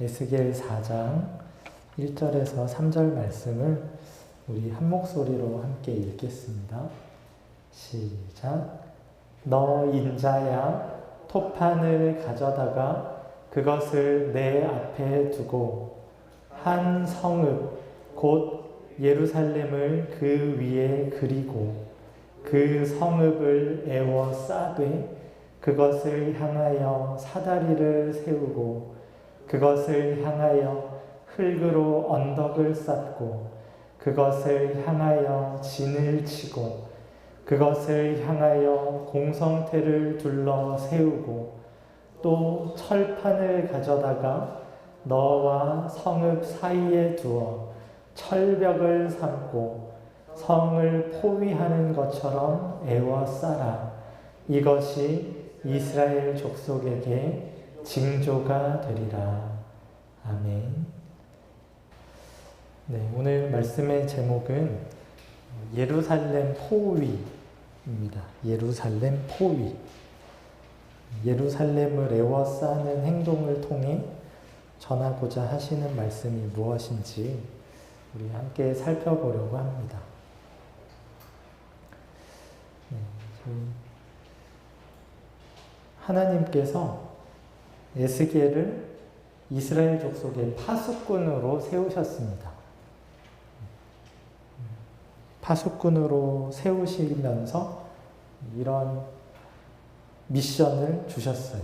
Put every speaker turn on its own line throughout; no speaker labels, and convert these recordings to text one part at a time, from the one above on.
에스겔 4장 1절에서 3절 말씀을 우리 한 목소리로 함께 읽겠습니다. 시작. 너 인자야, 토판을 가져다가 그것을 내 앞에 두고 한 성읍 곧 예루살렘을 그 위에 그리고 그 성읍을 에워싸되 그것을 향하여 사다리를 세우고 그것을 향하여 흙으로 언덕을 쌓고 그것을 향하여 진을 치고 그것을 향하여 공성태를 둘러 세우고 또 철판을 가져다가 너와 성읍 사이에 두어 철벽을 삼고 성을 포위하는 것처럼 에워싸라. 이것이 이스라엘 족속에게 징조가 되리라. 아멘. 네, 오늘 말씀의 제목은 예루살렘 포위입니다. 예루살렘 포위. 예루살렘을 에워싸는 행동을 통해 전하고자 하시는 말씀이 무엇인지 우리 함께 살펴보려고 합니다. 네, 하나님께서 에스겔을 이스라엘 족속의 파수꾼으로 세우셨습니다. 파수꾼으로 세우시면서 이런 미션을 주셨어요.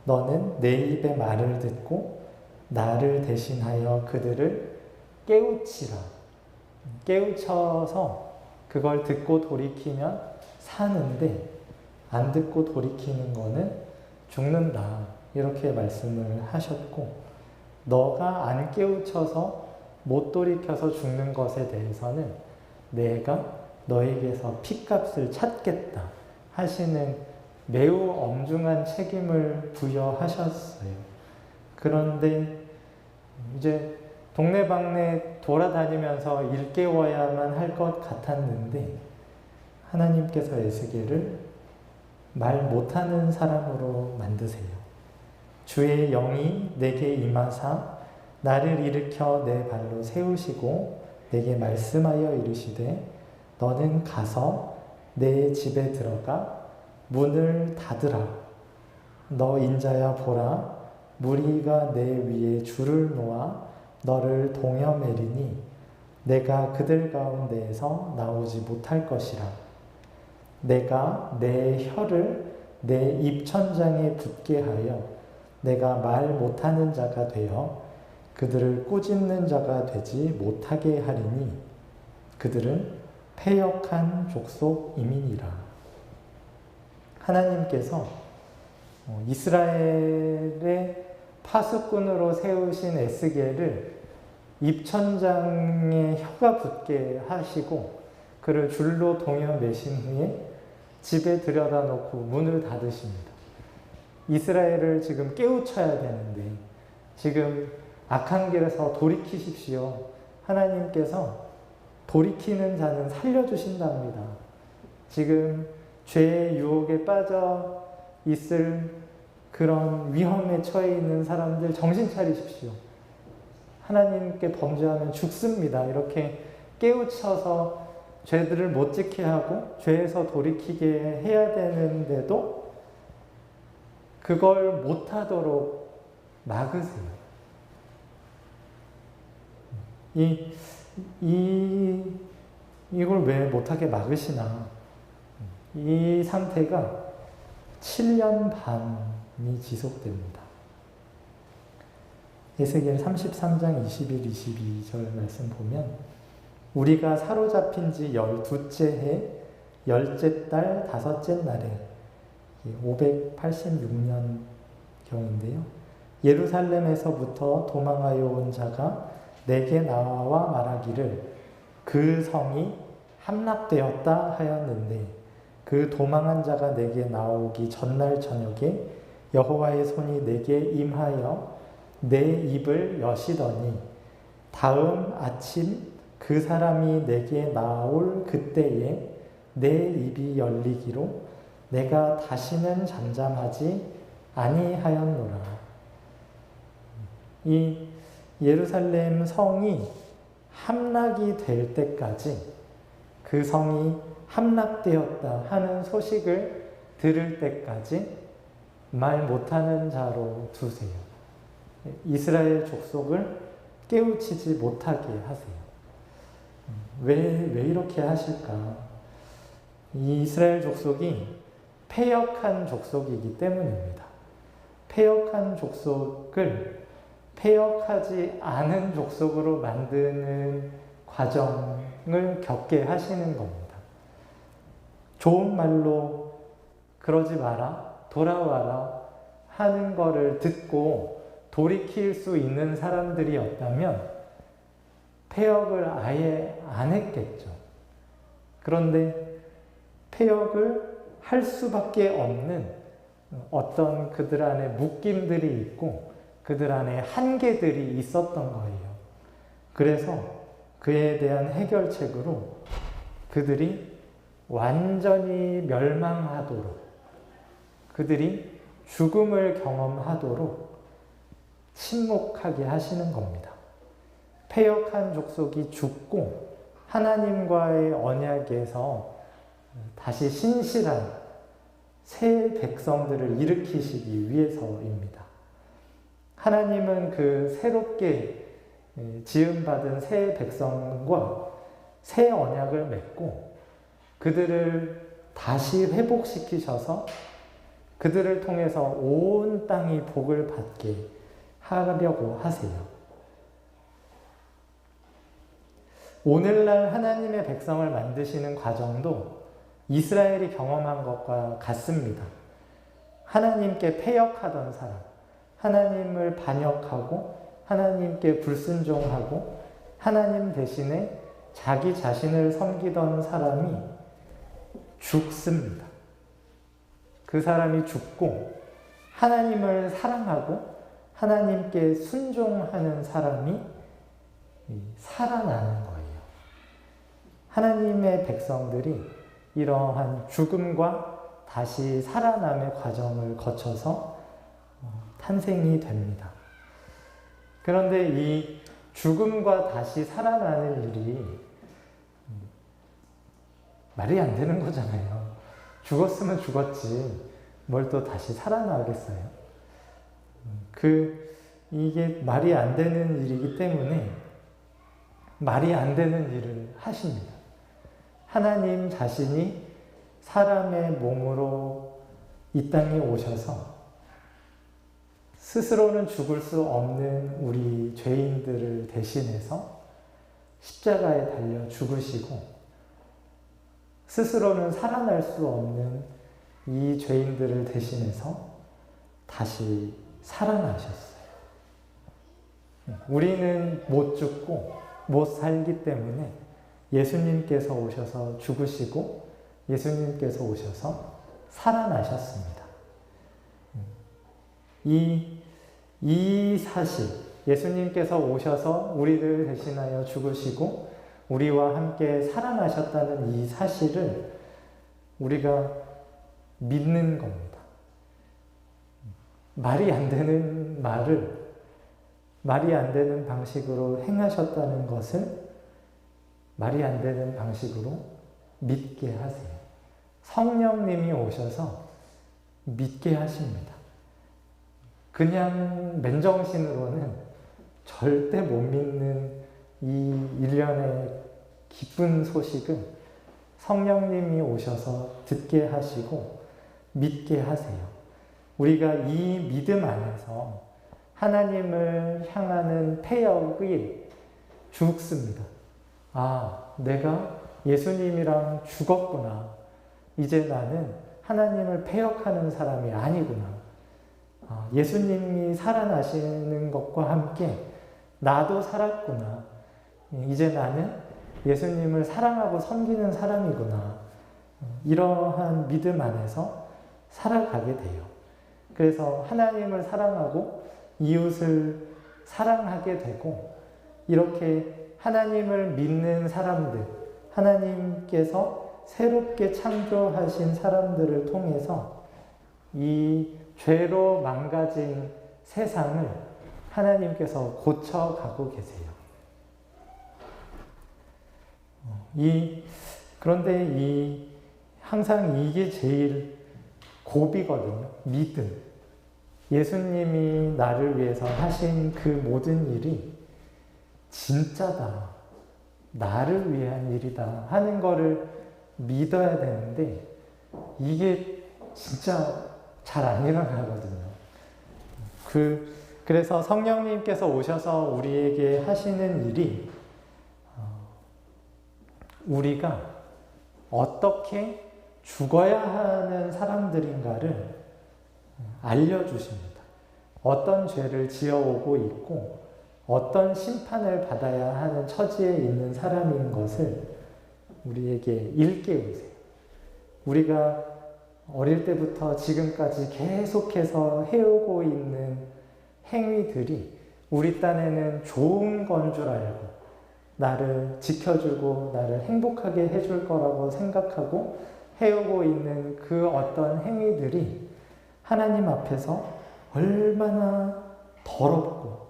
너는 내 입의 말을 듣고 나를 대신하여 그들을 깨우치라. 깨우쳐서 그걸 듣고 돌이키면 사는데 안 듣고 돌이키는 거는 죽는다. 이렇게 말씀을 하셨고, 너가 안 깨우쳐서 못 돌이켜서 죽는 것에 대해서는 내가 너에게서 핏값을 찾겠다 하시는 매우 엄중한 책임을 부여하셨어요. 그런데 이제 동네방네 돌아다니면서 일깨워야만 할 것 같았는데 하나님께서 에스겔을 말 못하는 사람으로 만드세요. 주의 영이 내게 임하사 나를 일으켜 내 발로 세우시고 내게 말씀하여 이르시되 너는 가서 내 집에 들어가 문을 닫으라. 너 인자야 보라. 무리가 내 위에 줄을 놓아 너를 동여매리니 내가 그들 가운데에서 나오지 못할 것이라. 내가 내 혀를 내 입천장에 붙게 하여 내가 말 못하는 자가 되어 그들을 꾸짖는 자가 되지 못하게 하리니 그들은 패역한 족속임이니라. 하나님께서 이스라엘의 파수꾼으로 세우신 에스겔을 입천장에 혀가 붙게 하시고 그를 줄로 동여 매신 후에 집에 들여다 놓고 문을 닫으십니다. 이스라엘을 지금 깨우쳐야 되는데 지금 악한 길에서 돌이키십시오. 하나님께서 돌이키는 자는 살려주신답니다. 지금 죄의 유혹에 빠져 있을 그런 위험에 처해 있는 사람들 정신 차리십시오. 하나님께 범죄하면 죽습니다. 이렇게 깨우쳐서 죄들을 못 짓게 하고 죄에서 돌이키게 해야 되는데도 그걸 못하도록 막으세요. 이걸 왜 못하게 막으시나? 이 상태가 7년 반이 지속됩니다. 에스겔 33장 21, 22절 말씀 보면 우리가 사로잡힌 지 12째 해 10째 달 5째 날에 586년 경인데요. 예루살렘에서부터 도망하여 온 자가 내게 나와 말하기를 그 성이 함락되었다 하였는데 그 도망한 자가 내게 나오기 전날 저녁에 여호와의 손이 내게 임하여 내 입을 여시더니 다음 아침 그 사람이 내게 나올 그때에 내 입이 열리기로 내가 다시는 잠잠하지 아니하였노라. 이 예루살렘 성이 함락이 될 때까지 그 성이 함락되었다 하는 소식을 들을 때까지 말 못하는 자로 두세요. 이스라엘 족속을 깨우치지 못하게 하세요. 왜 이렇게 하실까? 이 이스라엘 족속이 패역한 족속이기 때문입니다. 패역한 족속을 패역하지 않은 족속으로 만드는 과정을 겪게 하시는 겁니다. 좋은 말로 그러지 마라, 돌아와라 하는 거를 듣고 돌이킬 수 있는 사람들이었다면 패역을 아예 안 했겠죠. 그런데 패역을 할 수밖에 없는 어떤 그들 안에 묶임들이 있고 그들 안에 한계들이 있었던 거예요. 그래서 그에 대한 해결책으로 그들이 완전히 멸망하도록, 그들이 죽음을 경험하도록 침묵하게 하시는 겁니다. 패역한 족속이 죽고 하나님과의 언약에서 다시 신실한 새 백성들을 일으키시기 위해서입니다. 하나님은 그 새롭게 지음받은 새 백성과 새 언약을 맺고 그들을 다시 회복시키셔서 그들을 통해서 온 땅이 복을 받게 하려고 하세요. 오늘날 하나님의 백성을 만드시는 과정도 이스라엘이 경험한 것과 같습니다. 하나님께 패역하던 사람, 하나님을 반역하고 하나님께 불순종하고 하나님 대신에 자기 자신을 섬기던 사람이 죽습니다. 그 사람이 죽고 하나님을 사랑하고 하나님께 순종하는 사람이 살아나는 거예요. 하나님의 백성들이 이러한 죽음과 다시 살아남의 과정을 거쳐서 탄생이 됩니다. 그런데 이 죽음과 다시 살아나는 일이 말이 안 되는 거잖아요. 죽었으면 죽었지 뭘 또 다시 살아나겠어요? 이게 말이 안 되는 일이기 때문에 말이 안 되는 일을 하십니다. 하나님 자신이 사람의 몸으로 이 땅에 오셔서 스스로는 죽을 수 없는 우리 죄인들을 대신해서 십자가에 달려 죽으시고 스스로는 살아날 수 없는 이 죄인들을 대신해서 다시 살아나셨어요. 우리는 못 죽고 못 살기 때문에 예수님께서 오셔서 죽으시고 예수님께서 오셔서 살아나셨습니다. 이 사실, 예수님께서 오셔서 우리를 대신하여 죽으시고 우리와 함께 살아나셨다는 이 사실을 우리가 믿는 겁니다. 말이 안 되는 말을 말이 안 되는 방식으로 행하셨다는 것을 말이 안 되는 방식으로 믿게 하세요. 성령님이 오셔서 믿게 하십니다. 그냥 맨정신으로는 절대 못 믿는 이 일련의 기쁜 소식은 성령님이 오셔서 듣게 하시고 믿게 하세요. 우리가 이 믿음 안에서 하나님을 향하는 패역이 죽습니다. 아, 내가 예수님이랑 죽었구나. 이제 나는 하나님을 패역하는 사람이 아니구나. 아, 예수님이 살아나시는 것과 함께 나도 살았구나. 이제 나는 예수님을 사랑하고 섬기는 사람이구나. 이러한 믿음 안에서 살아가게 돼요. 그래서 하나님을 사랑하고 이웃을 사랑하게 되고 이렇게 하나님을 믿는 사람들, 하나님께서 새롭게 창조하신 사람들을 통해서 이 죄로 망가진 세상을 하나님께서 고쳐가고 계세요. 그런데 항상 이게 제일 고비거든요. 믿음. 예수님이 나를 위해서 하신 그 모든 일이 진짜다. 나를 위한 일이다. 하는 거를 믿어야 되는데 이게 진짜 잘 안 일어나거든요. 그래서 성령님께서 오셔서 우리에게 하시는 일이 우리가 어떻게 죽어야 하는 사람들인가를 알려주십니다. 어떤 죄를 지어오고 있고 어떤 심판을 받아야 하는 처지에 있는 사람인 것을 우리에게 일깨우세요. 우리가 어릴 때부터 지금까지 계속해서 해오고 있는 행위들이 우리 딴에는 좋은 건 줄 알고 나를 지켜주고 나를 행복하게 해줄 거라고 생각하고 해오고 있는 그 어떤 행위들이 하나님 앞에서 얼마나 더럽고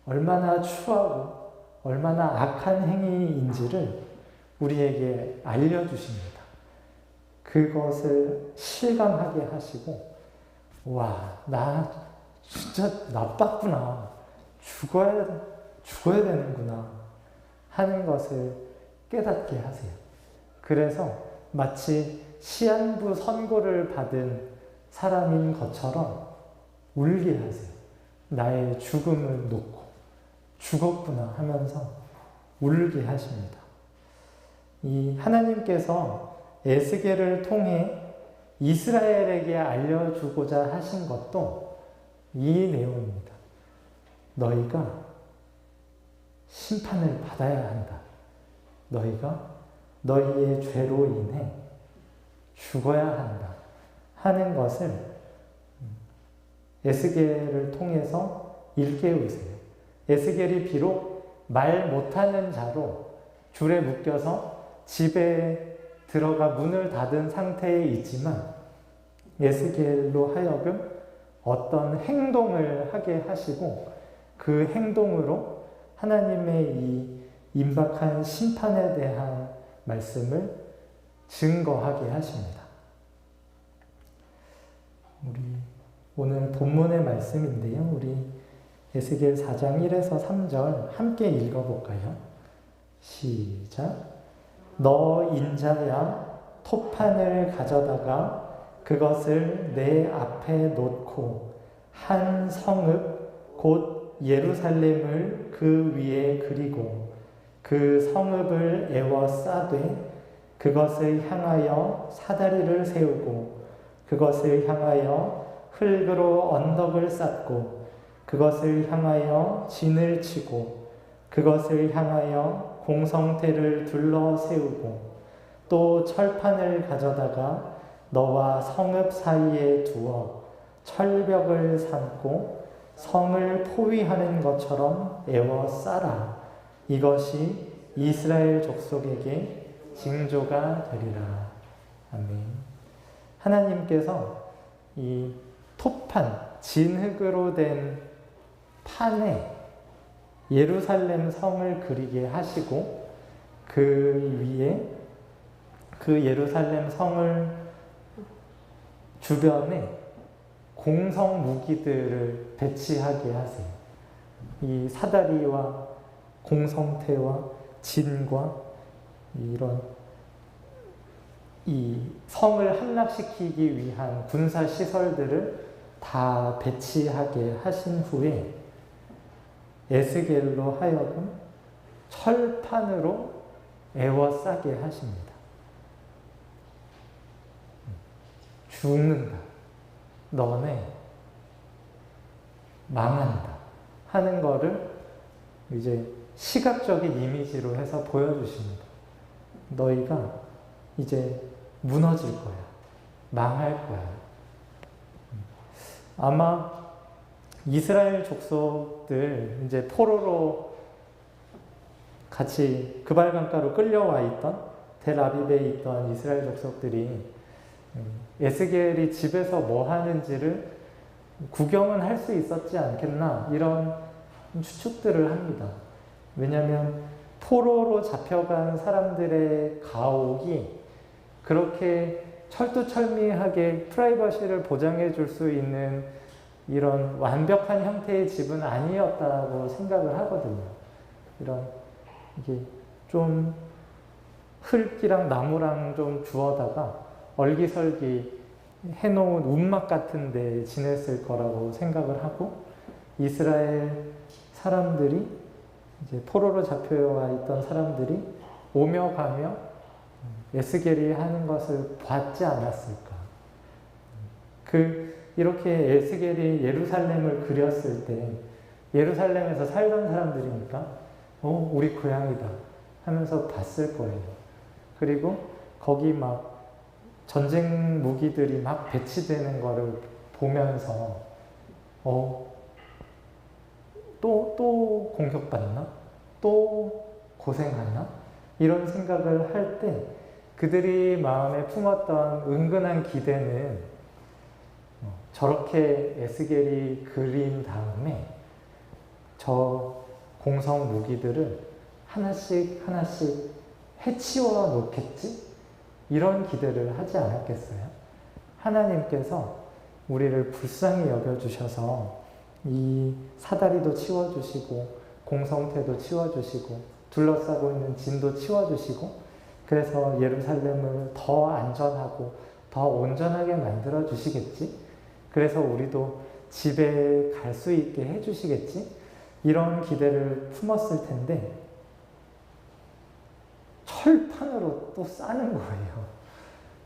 얼마나 추하고 얼마나 악한 행위인지를 우리에게 알려주십니다. 그것을 실감하게 하시고 와, 나 진짜 나빴구나. 죽어야 되는구나. 하는 것을 깨닫게 하세요. 그래서 마치 시한부 선고를 받은 사람인 것처럼 울게 하세요. 나의 죽음을 놓고 죽었구나 하면서 울게 하십니다. 이 하나님께서 에스겔을 통해 이스라엘에게 알려주고자 하신 것도 이 내용입니다. 너희가 심판을 받아야 한다. 너희가 너희의 죄로 인해 죽어야 한다. 하는 것을 에스겔을 통해서 일깨우세요. 에스겔이 비록 말 못하는 자로 줄에 묶여서 집에 들어가 문을 닫은 상태에 있지만 에스겔로 하여금 어떤 행동을 하게 하시고 그 행동으로 하나님의 이 임박한 심판에 대한 말씀을 증거하게 하십니다. 우리 오늘 본문의 말씀인데요. 우리 에스겔 4장 1에서 3절 함께 읽어볼까요? 시작. 너 인자야 토판을 가져다가 그것을 내 앞에 놓고 한 성읍 곧 예루살렘을 그 위에 그리고 그 성읍을 에워싸되 그것을 향하여 사다리를 세우고 그것을 향하여 흙으로 언덕을 쌓고 그것을 향하여 진을 치고 그것을 향하여 공성태를 둘러 세우고 또 철판을 가져다가 너와 성읍 사이에 두어 철벽을 삼고 성을 포위하는 것처럼 에워싸라. 이것이 이스라엘 족속에게 징조가 되리라. 아멘. 하나님께서 이 토판, 진흙으로 된 판에 예루살렘 성을 그리게 하시고 그 위에 그 예루살렘 성을 주변에 공성 무기들을 배치하게 하세요. 이 사다리와 공성태와 진과 이런 이 성을 함락시키기 위한 군사 시설들을 다 배치하게 하신 후에 에스겔로 하여금 철판으로 에워싸게 하십니다. 죽는다. 너네 망한다. 하는 거를 이제 시각적인 이미지로 해서 보여주십니다. 너희가 이제 무너질 거야. 망할 거야. 아마 이스라엘 족속들 이제 포로로 같이 그발강가로 끌려와 있던 델아비브에 있던 이스라엘 족속들이 에스겔이 집에서 뭐 하는지를 구경은 할 수 있었지 않겠나 이런 추측들을 합니다. 왜냐하면 포로로 잡혀간 사람들의 가옥이 그렇게 철두철미하게 프라이버시를 보장해 줄 수 있는 이런 완벽한 형태의 집은 아니었다고 생각을 하거든요. 이런 이게 좀 흙이랑 나무랑 좀 주워다가 얼기설기 해놓은 움막 같은 데 지냈을 거라고 생각을 하고, 이스라엘 사람들이 이제 포로로 잡혀와 있던 사람들이 오며 가며 에스겔이 하는 것을 봤지 않았을까. 이렇게 에스겔이 예루살렘을 그렸을 때 예루살렘에서 살던 사람들이니까 우리 고향이다 하면서 봤을 거예요. 그리고 거기 막 전쟁 무기들이 막 배치되는 거를 보면서 또 공격받나? 또 고생하나? 이런 생각을 할 때 그들이 마음에 품었던 은근한 기대는 저렇게 에스겔이 그린 다음에 저 공성 무기들을 하나씩 하나씩 해치워 놓겠지? 이런 기대를 하지 않았겠어요? 하나님께서 우리를 불쌍히 여겨주셔서 이 사다리도 치워주시고 공성태도 치워주시고 둘러싸고 있는 진도 치워주시고, 그래서 예루살렘을 더 안전하고 더 온전하게 만들어 주시겠지? 그래서 우리도 집에 갈 수 있게 해주시겠지? 이런 기대를 품었을 텐데 철판으로 또 싸는 거예요.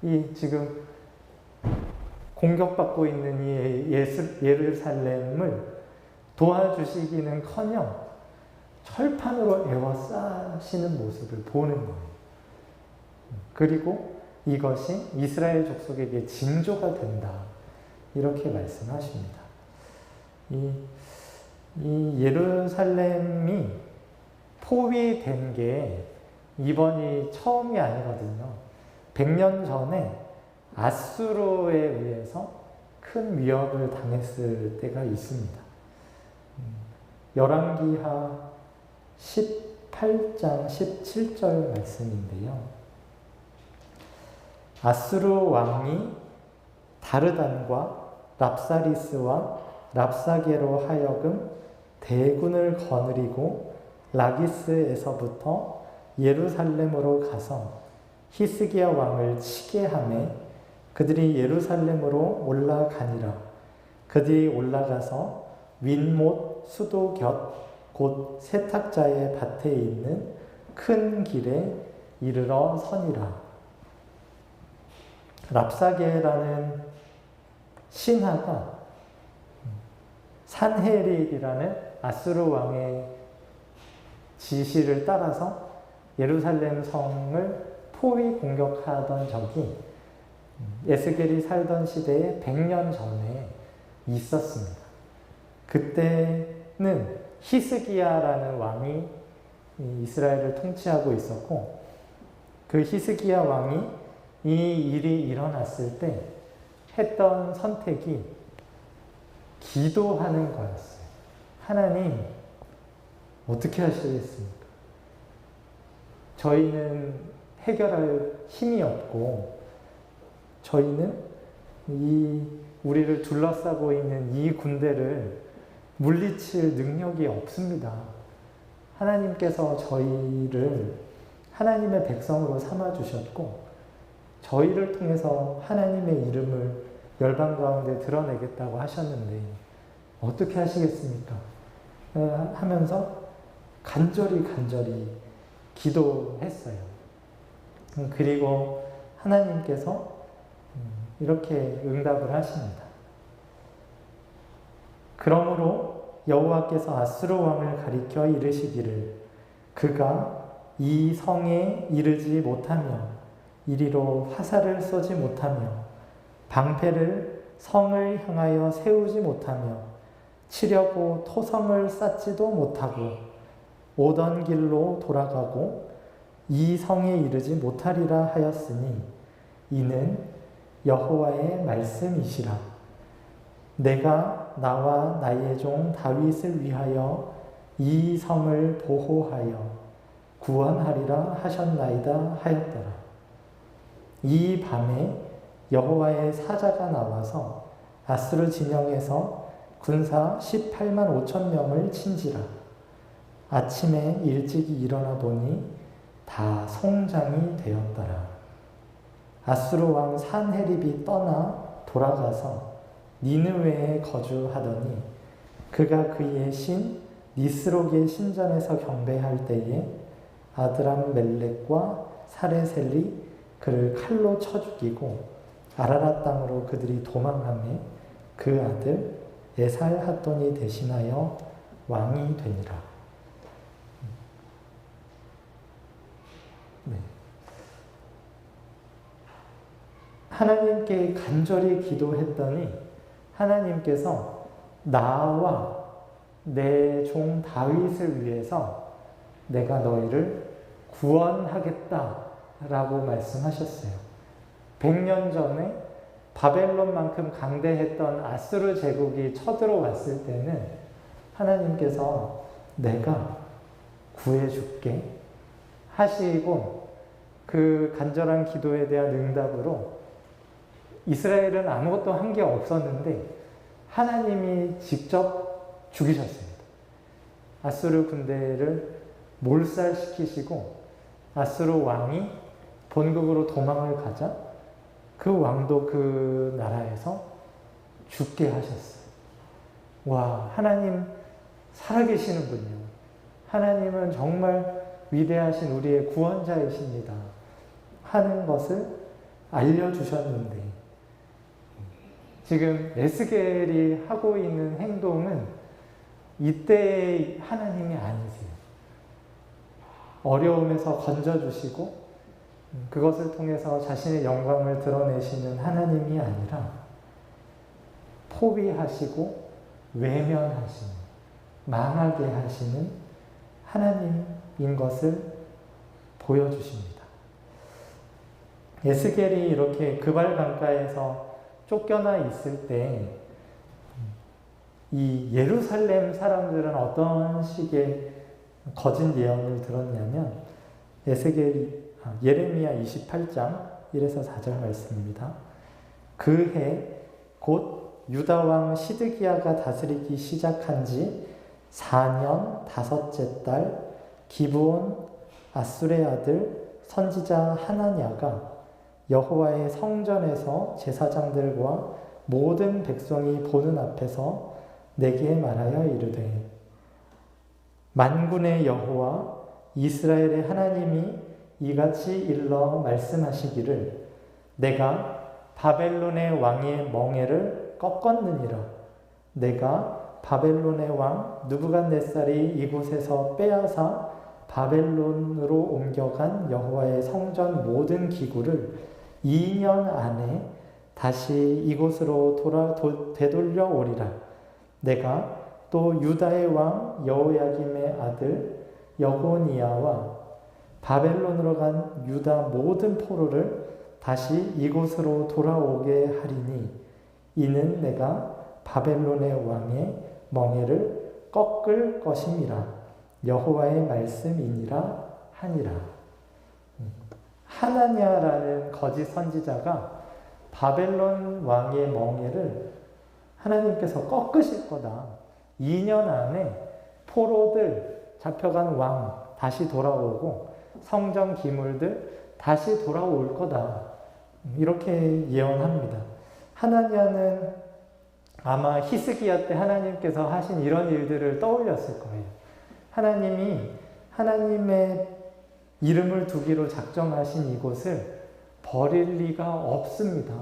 이 지금 공격받고 있는 이 예루살렘을 도와주시기는커녕 철판으로 에워싸시는 모습을 보는 거예요. 그리고 이것이 이스라엘 족속에게 징조가 된다. 이렇게 말씀하십니다. 이 예루살렘이 포위된 게 이번이 처음이 아니거든요. 100년 전에 아수르에 의해서 큰 위협을 당했을 때가 있습니다. 열왕기하 18장 17절 말씀인데요. 아수르 왕이 다르단과 랍사리스와 랍사게로 하여금 대군을 거느리고 라기스에서부터 예루살렘으로 가서 히스기야 왕을 치게 하매 그들이 예루살렘으로 올라가니라. 그들이 올라가서 윗못 수도 곁 곧 세탁자의 밭에 있는 큰 길에 이르러 서니라. 랍사게라는 신하가 산헤립이라는 아수르 왕의 지시를 따라서 예루살렘 성을 포위 공격하던 적이 에스겔이 살던 시대에 100년 전에 있었습니다. 그때는 히스기야라는 왕이 이스라엘을 통치하고 있었고, 그 히스기야 왕이 이 일이 일어났을 때 했던 선택이 기도하는 거였어요. 하나님, 어떻게 하시겠습니까? 저희는 해결할 힘이 없고, 저희는 우리를 둘러싸고 있는 이 군대를 물리칠 능력이 없습니다. 하나님께서 저희를 하나님의 백성으로 삼아주셨고, 저희를 통해서 하나님의 이름을 열방 가운데 드러내겠다고 하셨는데 어떻게 하시겠습니까? 하면서 간절히 기도했어요. 그리고 하나님께서 이렇게 응답을 하십니다. 그러므로 여호와께서 아수르 왕을 가리켜 이르시기를 그가 이 성에 이르지 못하며 이리로 화살을 쏘지 못하며 방패를 성을 향하여 세우지 못하며 치려고 토성을 쌓지도 못하고 오던 길로 돌아가고 이 성에 이르지 못하리라 하였으니 이는 여호와의 말씀이시라. 내가 나와 나의 종 다윗을 위하여 이 성을 보호하여 구원하리라 하셨나이다 하였더라. 이 밤에 여호와의 사자가 나와서 아수르 진영에서 군사 18만 5천 명을 친지라. 아침에 일찍이 일어나 보니 다 송장이 되었더라. 아수르 왕 산헤립이 떠나 돌아가서 니느웨에 거주하더니 그가 그의 신 니스록의 신전에서 경배할 때에 아드람 멜렉과 사레셀이 그를 칼로 쳐 죽이고 아라랏 땅으로 그들이 도망하매 그 아들 에살핫돈이 대신하여 왕이 되니라. 네. 하나님께 간절히 기도했더니 하나님께서 나와 내 종 다윗을 위해서 내가 너희를 구원하겠다라고 말씀하셨어요. 100년 전에 바벨론만큼 강대했던 아수르 제국이 쳐들어왔을 때는 하나님께서 내가 구해줄게 하시고 그 간절한 기도에 대한 응답으로 이스라엘은 아무것도 한 게 없었는데 하나님이 직접 죽이셨습니다. 아수르 군대를 몰살시키시고 아수르 왕이 본국으로 도망을 가자 그 왕도 그 나라에서 죽게 하셨어요. 와, 하나님 살아계시는군요. 하나님은 정말 위대하신 우리의 구원자이십니다 하는 것을 알려주셨는데 지금 에스겔이 하고 있는 행동은 이때의 하나님이 아니세요. 어려움에서 건져주시고 그것을 통해서 자신의 영광을 드러내시는 하나님이 아니라 포위하시고 외면하시는, 망하게 하시는 하나님인 것을 보여주십니다. 에스겔이 이렇게 그발 강가에서 쫓겨나 있을 때 이 예루살렘 사람들은 어떤 식의 거짓 예언을 들었냐면 예레미야 28장 1에서 4절 말씀입니다. 그 해 곧 유다 왕 시드기야가 다스리기 시작한 지 4년 5째 달 기브온 아술의 아들 선지자 하나냐가 여호와의 성전에서 제사장들과 모든 백성이 보는 앞에서 내게 말하여 이르되 만군의 여호와 이스라엘의 하나님이 이같이 일러 말씀하시기를 내가 바벨론의 왕의 멍에를 꺾었느니라. 내가 바벨론의 왕 느부갓네살이 이곳에서 빼앗아 바벨론으로 옮겨간 여호와의 성전 모든 기구를 2년 안에 다시 이곳으로 되돌려 오리라. 내가 또 유다의 왕 여호야김의 아들 여고니야와 바벨론으로 간 유다 모든 포로를 다시 이곳으로 돌아오게 하리니 이는 내가 바벨론의 왕의 멍에를 꺾을 것임이라. 여호와의 말씀이니라 하니라. 하나냐라는 거짓 선지자가 바벨론 왕의 멍에를 하나님께서 꺾으실 거다. 2년 안에 포로들, 잡혀간 왕 다시 돌아오고 성전 기물들 다시 돌아올 거다. 이렇게 예언합니다. 하나냐는 아마 히스기야 때 하나님께서 하신 이런 일들을 떠올렸을 거예요. 하나님이 하나님의 이름을 두기로 작정하신 이곳을 버릴 리가 없습니다.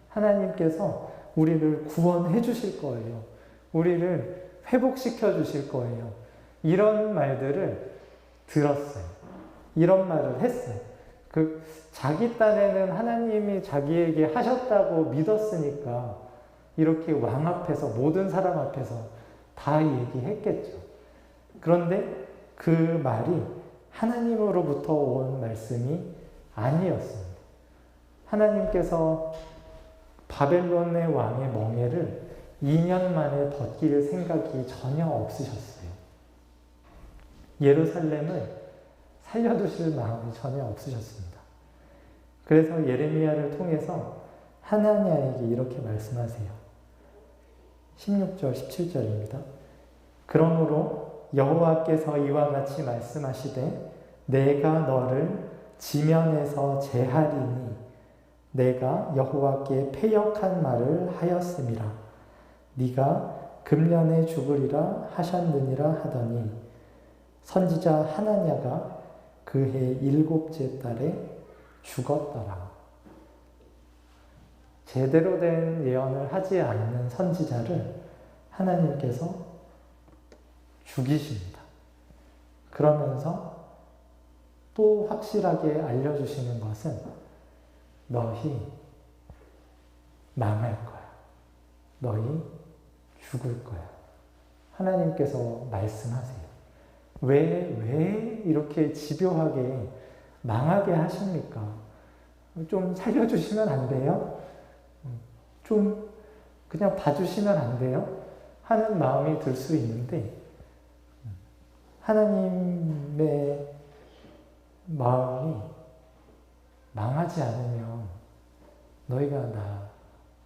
하나님께서 우리를 구원해 주실 거예요. 우리를 회복시켜 주실 거예요. 이런 말들을 들었어요. 이런 말을 했어요. 자기 딴에는 하나님이 자기에게 하셨다고 믿었으니까 이렇게 왕 앞에서, 모든 사람 앞에서 다 얘기했겠죠. 그런데 그 말이 하나님으로부터 온 말씀이 아니었습니다. 하나님께서 바벨론의 왕의 멍에를 2년 만에 벗길 생각이 전혀 없으셨어요. 예루살렘을 살려두실 마음이 전혀 없으셨습니다. 그래서 예레미야를 통해서 하나냐에게 이렇게 말씀하세요. 16절, 17절입니다. 그러므로 여호와께서 이와 같이 말씀하시되 내가 너를 지면에서 제하리니 내가 여호와께 패역한 말을 하였음이라. 네가 금년에 죽으리라 하셨느니라 하더니 선지자 하나냐가 그해 7째 달에 죽었더라. 제대로 된 예언을 하지 않는 선지자를 하나님께서 죽이십니다. 그러면서 또 확실하게 알려주시는 것은 너희 망할 거야. 너희 죽을 거야. 하나님께서 말씀하세요. 왜 이렇게 집요하게 망하게 하십니까? 좀 살려주시면 안 돼요? 좀 그냥 봐주시면 안 돼요? 하는 마음이 들 수 있는데 하나님의 마음이 망하지 않으면 너희가 나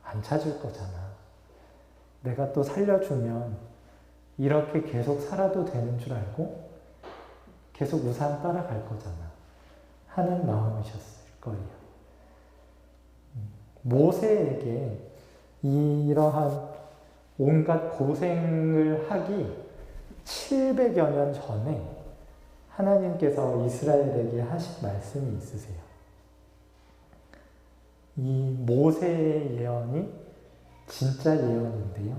안 찾을 거잖아. 내가 또 살려주면 이렇게 계속 살아도 되는 줄 알고 계속 우상 따라갈 거잖아. 하는 마음이셨을 거예요. 모세에게 이러한 온갖 고생을 하기 700여 년 전에 하나님께서 이스라엘에게 하신 말씀이 있으세요. 이 모세의 예언이 진짜 예언인데요.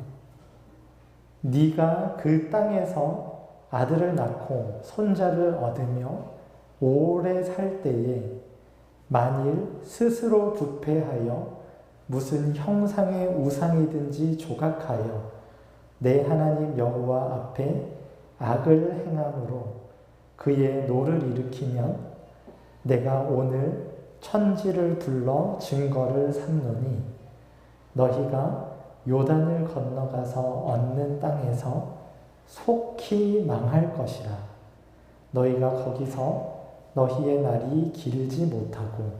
네가 그 땅에서 아들을 낳고 손자를 얻으며 오래 살 때에 만일 스스로 부패하여 무슨 형상의 우상이든지 조각하여 내 하나님 여호와 앞에 악을 행함으로 그의 노를 일으키면 내가 오늘 천지를 불러 증거를 삼노니 너희가 요단을 건너가서 얻는 땅에서 속히 망할 것이라. 너희가 거기서 너희의 날이 길지 못하고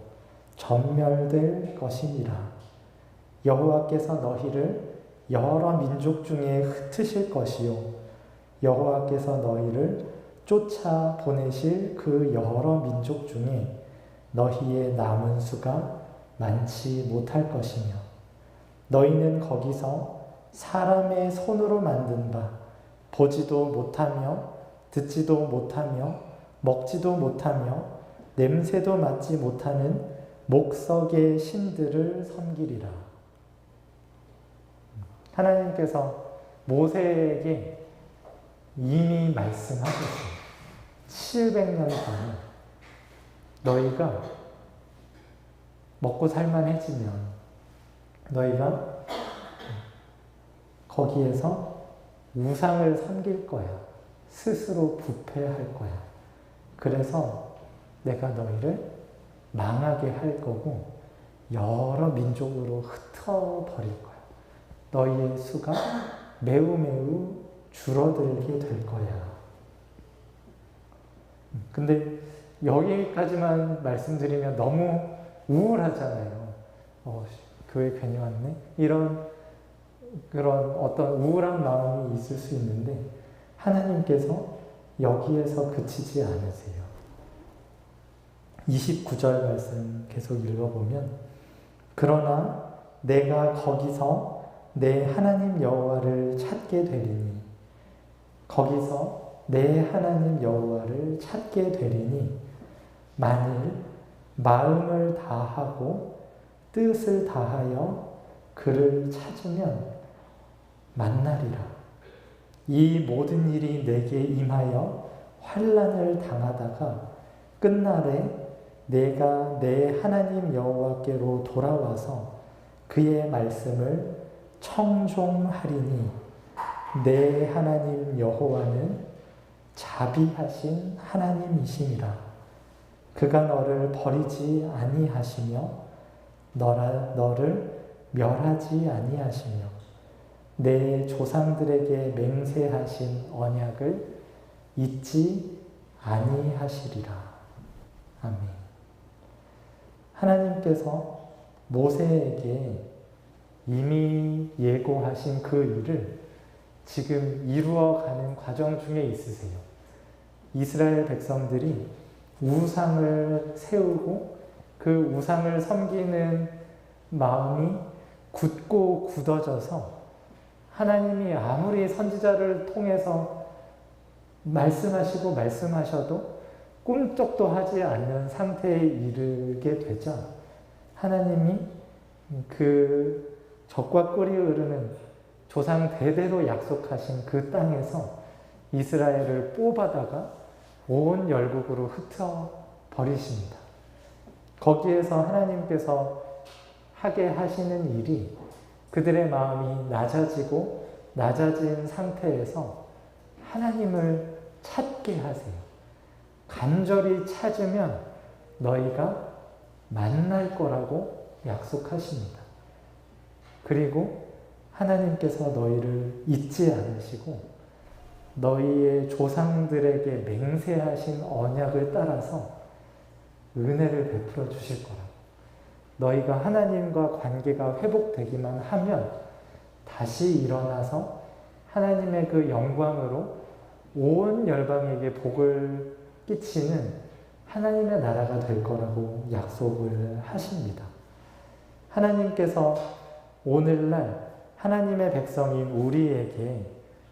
전멸될 것이니라. 여호와께서 너희를 여러 민족 중에 흩으실 것이요 여호와께서 너희를 쫓아 보내실 그 여러 민족 중에 너희의 남은 수가 많지 못할 것이며 너희는 거기서 사람의 손으로 만든 바 보지도 못하며 듣지도 못하며 먹지도 못하며 냄새도 맡지 못하는 목석의 신들을 섬기리라. 하나님께서 모세에게 이미 말씀하셨어요. 700년 전에 너희가 먹고 살만해지면 너희가 거기에서 우상을 섬길 거야. 스스로 부패할 거야. 그래서 내가 너희를 망하게 할 거고 여러 민족으로 흩어버릴 거야. 너희의 수가 매우 줄어들게 될 거야. 근데 여기까지만 말씀드리면 너무 우울하잖아요. 교회 괜히 왔네? 그런 어떤 우울한 마음이 있을 수 있는데 하나님께서 여기에서 그치지 않으세요. 29절 말씀 계속 읽어보면 그러나 내가 거기서 내 하나님 여호와를 찾게 되리니 거기서 내 하나님 여호와를 찾게 되리니 만일 마음을 다하고 뜻을 다하여 그를 찾으면 만나리라. 이 모든 일이 내게 임하여 환난을 당하다가 끝날에 내가 내 하나님 여호와께로 돌아와서 그의 말씀을 청종하리니 내 하나님 여호와는 자비하신 하나님이시니라. 그가 너를 버리지 아니하시며 너를 멸하지 아니하시며 내 조상들에게 맹세하신 언약을 잊지 아니하시리라. 아멘. 하나님께서 모세에게 이미 예고하신 그 일을 지금 이루어가는 과정 중에 있으세요. 이스라엘 백성들이 우상을 세우고 그 우상을 섬기는 마음이 굳고 굳어져서 하나님이 아무리 선지자를 통해서 말씀하셔도 꿈쩍도 하지 않는 상태에 이르게 되자 하나님이 그 젖과 꿀이 흐르는 조상 대대로 약속하신 그 땅에서 이스라엘을 뽑아다가 온 열국으로 흩어버리십니다. 거기에서 하나님께서 하게 하시는 일이 그들의 마음이 낮아진 상태에서 하나님을 찾게 하세요. 간절히 찾으면 너희가 만날 거라고 약속하십니다. 그리고 하나님께서 너희를 잊지 않으시고 너희의 조상들에게 맹세하신 언약을 따라서 은혜를 베풀어 주실 거라고. 너희가 하나님과 관계가 회복되기만 하면 다시 일어나서 하나님의 그 영광으로 온 열방에게 복을 끼치는 하나님의 나라가 될 거라고 약속을 하십니다. 하나님께서 오늘날 하나님의 백성인 우리에게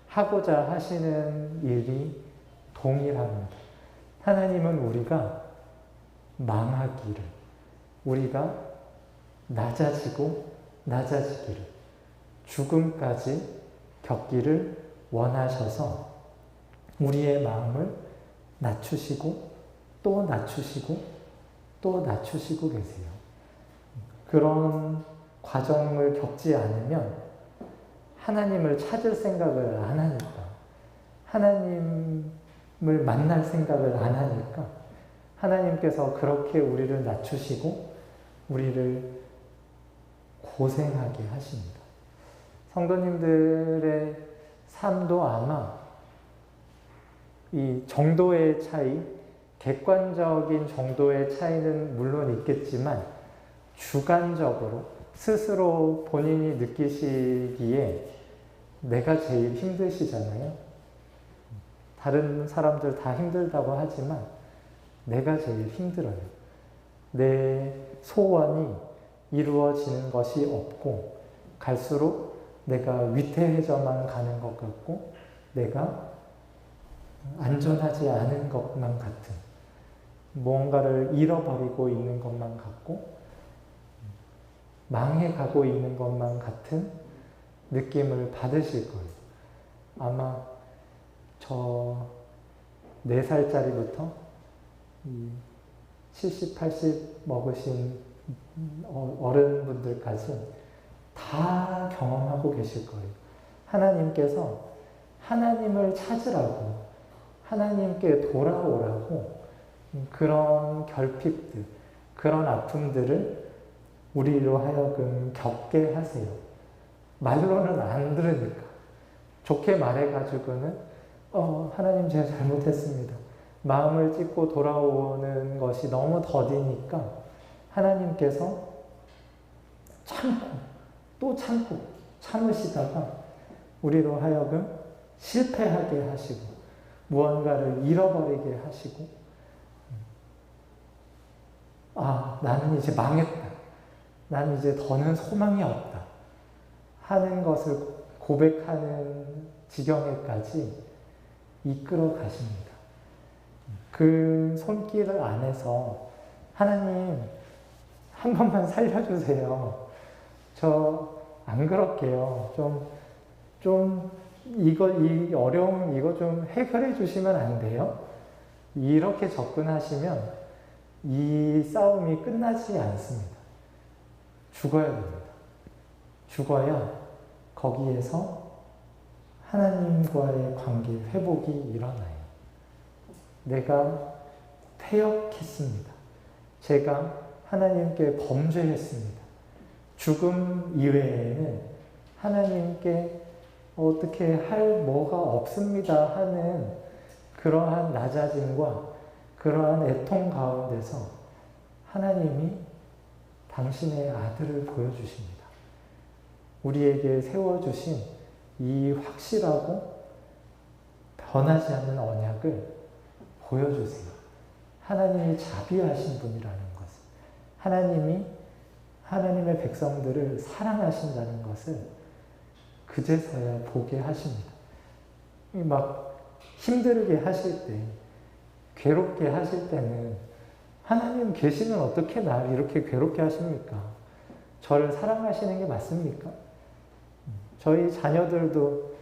하고자 하시는 일이 동일합니다. 하나님은 우리가 망하기를, 우리가 낮아지기를, 죽음까지 겪기를 원하셔서 우리의 마음을 낮추시고 또 낮추시고 또 낮추시고 계세요. 그런 과정을 겪지 않으면 하나님을 찾을 생각을 안 하니까, 하나님을 만날 생각을 안 하니까 하나님께서 그렇게 우리를 낮추시고 우리를 고생하게 하십니다. 성도님들의 삶도 아마 이 정도의 차이, 객관적인 정도의 차이는 물론 있겠지만 주관적으로 스스로 본인이 느끼시기에 내가 제일 힘드시잖아요. 다른 사람들 다 힘들다고 하지만 내가 제일 힘들어요. 내 소원이 이루어지는 것이 없고 갈수록 내가 위태해져만 가는 것 같고 내가 안전하지 않은 것만 같은, 무언가를 잃어버리고 있는 것만 같고 망해가고 있는 것만 같은 느낌을 받으실 거예요. 아마 저 4살짜리부터 70, 80 먹으신 어른분들까지 다 경험하고 계실 거예요. 하나님께서 하나님을 찾으라고, 하나님께 돌아오라고 그런 결핍들, 그런 아픔들을 우리로 하여금 겪게 하세요. 말로는 안 들으니까. 좋게 말해가지고는 하나님 제가 잘못했습니다. 마음을 찢고 돌아오는 것이 너무 더디니까 하나님께서 참고 또 참고 참으시다가 우리로 하여금 실패하게 하시고 무언가를 잃어버리게 하시고 나는 이제 망했다. 나는 이제 더는 소망이 없다. 하는 것을 고백하는 지경에까지 이끌어 가십니다. 그 손길 안에서 하나님 한 번만 살려주세요. 저 안 그럴게요. 이 어려움 이거 좀 해결해 주시면 안 돼요? 이렇게 접근하시면 이 싸움이 끝나지 않습니다. 죽어야 됩니다. 죽어야 거기에서 하나님과의 관계 회복이 일어나요. 내가 퇴역했습니다. 제가 하나님께 범죄했습니다. 죽음 이외에는 하나님께 어떻게 할 뭐가 없습니다 하는 그러한 낮아짐과 그러한 애통 가운데서 하나님이 당신의 아들을 보여주십니다. 우리에게 세워주신 이 확실하고 변하지 않는 언약을 보여주세요. 하나님이 자비하신 분이라는 것을, 하나님이 하나님의 백성들을 사랑하신다는 것을 그제서야 보게 하십니다. 막 힘들게 하실 때, 괴롭게 하실 때는 하나님 계시면 어떻게 날 이렇게 괴롭게 하십니까? 저를 사랑하시는 게 맞습니까? 저희 자녀들도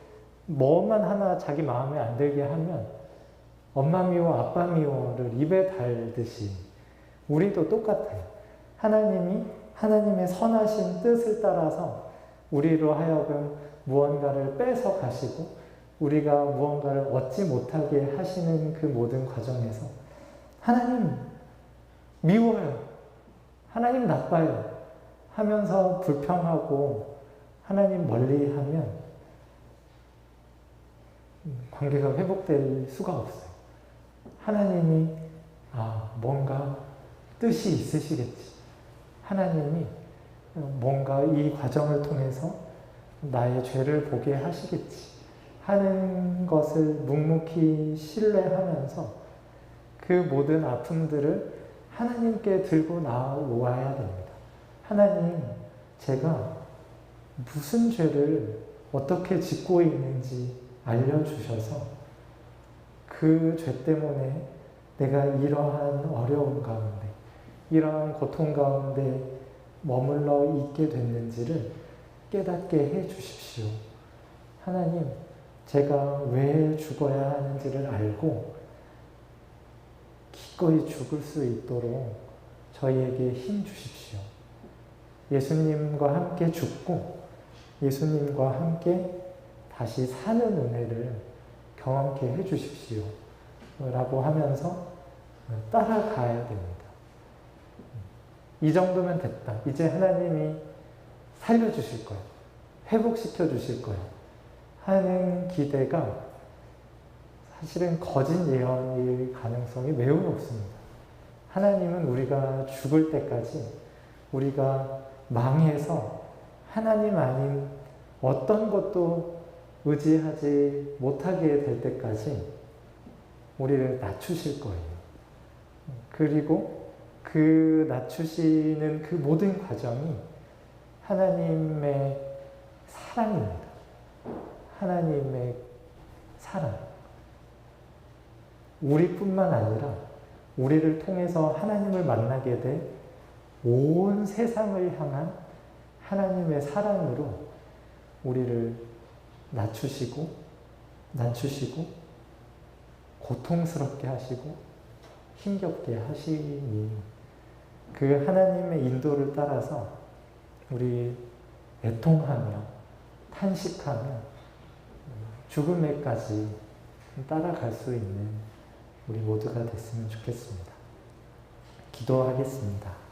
뭐만 하나 자기 마음에 안 들게 하면 엄마 미워 아빠 미워를 입에 달듯이 우리도 똑같아요. 하나님이 하나님의 선하신 뜻을 따라서 우리로 하여금 무언가를 뺏어 가시고 우리가 무언가를 얻지 못하게 하시는 그 모든 과정에서 하나님 미워요. 하나님 나빠요. 하면서 불평하고 하나님 멀리하면 관계가 회복될 수가 없어요. 하나님이 뭔가 뜻이 있으시겠지. 하나님이 뭔가 이 과정을 통해서 나의 죄를 보게 하시겠지 하는 것을 묵묵히 신뢰하면서 그 모든 아픔들을 하나님께 들고 나와야 됩니다. 하나님, 제가 무슨 죄를 어떻게 짓고 있는지 알려주셔서 그 죄 때문에 내가 이러한 어려움 가운데, 이러한 고통 가운데 머물러 있게 됐는지를 깨닫게 해 주십시오. 하나님, 제가 왜 죽어야 하는지를 알고 기꺼이 죽을 수 있도록 저희에게 힘 주십시오. 예수님과 함께 죽고 예수님과 함께 다시 사는 은혜를 경험케 해 주십시오. 라고 하면서 따라가야 됩니다. 이 정도면 됐다. 이제 하나님이 살려주실 거예요. 회복시켜 주실 거예요. 하는 기대가 사실은 거짓 예언일 가능성이 매우 높습니다. 하나님은 우리가 죽을 때까지 우리가 망해서 하나님 아닌 어떤 것도 의지하지 못하게 될 때까지 우리를 낮추실 거예요. 그리고 그 낮추시는 그 모든 과정이 하나님의 사랑입니다. 하나님의 사랑. 우리뿐만 아니라 우리를 통해서 하나님을 만나게 될 온 세상을 향한 하나님의 사랑으로 우리를 낮추시고 고통스럽게 하시고 힘겹게 하시니 그 하나님의 인도를 따라서 우리 애통하며 탄식하며 죽음에까지 따라갈 수 있는 우리 모두가 됐으면 좋겠습니다. 기도하겠습니다.